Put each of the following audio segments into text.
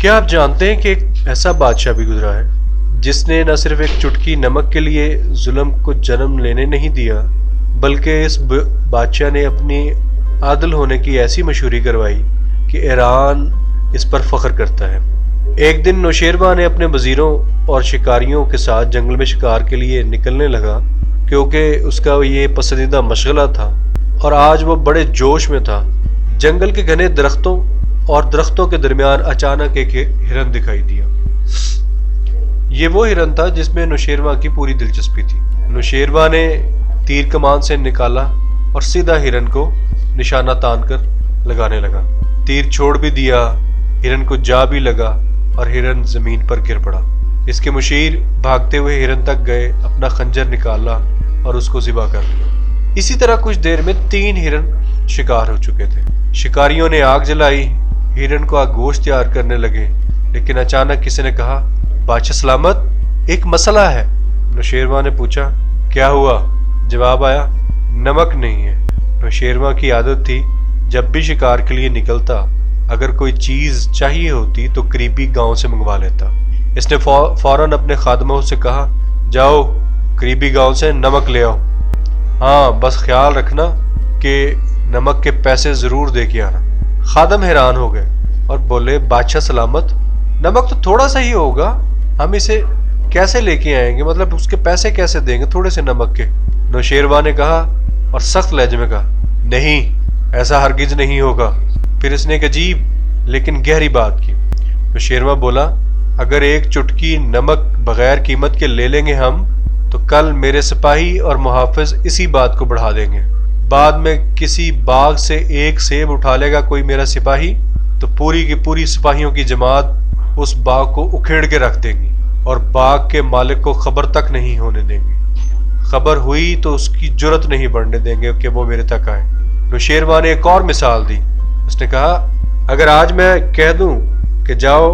کیا آپ جانتے ہیں کہ ایک ایسا بادشاہ بھی گزرا ہے جس نے نہ صرف ایک چٹکی نمک کے لیے ظلم کو جنم لینے نہیں دیا، بلکہ اس بادشاہ نے اپنی عادل ہونے کی ایسی مشہوری کروائی کہ ایران اس پر فخر کرتا ہے۔ ایک دن نوشیروان نے اپنے وزیروں اور شکاریوں کے ساتھ جنگل میں شکار کے لیے نکلنے لگا، کیونکہ اس کا یہ پسندیدہ مشغلہ تھا اور آج وہ بڑے جوش میں تھا۔ جنگل کے گھنے درختوں کے درمیان اچانک ایک ہرن دکھائی دیا۔ یہ وہ ہرن تھا جس میں نوشیروان کی پوری دلچسپی تھی۔ نوشیروان نے تیر کمان سے نکالا اور سیدھا ہرن کو نشانہ تان کر لگانے لگا۔ تیر چھوڑ بھی دیا، ہرن کو جا بھی لگا اور ہرن زمین پر گر پڑا۔ اس کے مشیر بھاگتے ہوئے ہرن تک گئے، اپنا خنجر نکالا اور اس کو ذبح کر لیا۔ اسی طرح کچھ دیر میں 3 ہرن شکار ہو چکے تھے۔ شکاریوں نے آگ جلائی، ہرن کو گوشت تیار کرنے لگے، لیکن اچانک کسی نے کہا، بادشاہ سلامت، ایک مسئلہ ہے۔ نوشیروان نے پوچھا، کیا ہوا؟ جواب آیا، نمک نہیں ہے۔ نوشیروان کی عادت تھی جب بھی شکار کے لیے نکلتا، اگر کوئی چیز چاہیے ہوتی تو قریبی گاؤں سے منگوا لیتا۔ اس نے فوراً اپنے خادموں سے کہا، جاؤ قریبی گاؤں سے نمک لے آؤ، ہاں بس خیال رکھنا کہ نمک کے پیسے ضرور دے کے آنا۔ خادم حیران ہو گئے اور بولے، بادشاہ سلامت، نمک تو تھوڑا سا ہی ہوگا، ہم اسے کیسے لے کے آئیں گے؟ مطلب اس کے پیسے کیسے دیں گے تھوڑے سے نمک کے؟ نوشیروان نے کہا اور سخت لہجے میں کہا، نہیں، ایسا ہرگز نہیں ہوگا۔ پھر اس نے ایک عجیب لیکن گہری بات کی۔ نوشیروان بولا، اگر ایک چٹکی نمک بغیر قیمت کے لے لیں گے ہم، تو کل میرے سپاہی اور محافظ اسی بات کو بڑھا دیں گے۔ بعد میں کسی باغ سے ایک سیب اٹھا لے گا کوئی میرا سپاہی، تو پوری کی پوری سپاہیوں کی جماعت اس باغ کو اکھیڑ کے رکھ دیں گی اور باغ کے مالک کو خبر تک نہیں ہونے دیں گے۔ خبر ہوئی تو اس کی جرت نہیں بڑھنے دیں گے کہ وہ میرے تک آئے۔ نوشیروان نے ایک اور مثال دی۔ اس نے کہا، اگر آج میں کہہ دوں کہ جاؤ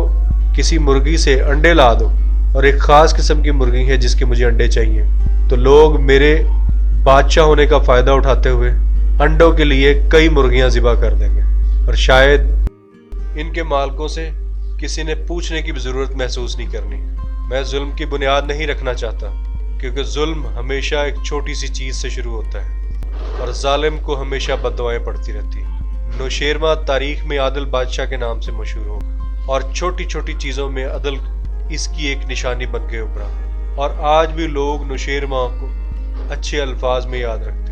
کسی مرغی سے انڈے لا دو، اور ایک خاص قسم کی مرغی ہے جس کے مجھے انڈے چاہیے، تو لوگ میرے بادشاہ ہونے کا فائدہ اٹھاتے ہوئے انڈوں کے لیے کئی مرغیاں ذبح کر دیں گے، اور شاید ان کے مالکوں سے کسی نے پوچھنے کی بھی ضرورت محسوس نہیں کرنی۔ میں ظلم کی بنیاد نہیں رکھنا چاہتا، کیونکہ ظلم ہمیشہ ایک چھوٹی سی چیز سے شروع ہوتا ہے اور ظالم کو ہمیشہ بددعائیں پڑتی رہتی ہیں۔ نوشیروان تاریخ میں عادل بادشاہ کے نام سے مشہور ہوگا، اور چھوٹی چھوٹی چیزوں میں عدل اس کی ایک نشانی بن کے ابھرا، اور آج بھی لوگ نوشیروان کو اچھے الفاظ میں یاد رکھتے ہیں۔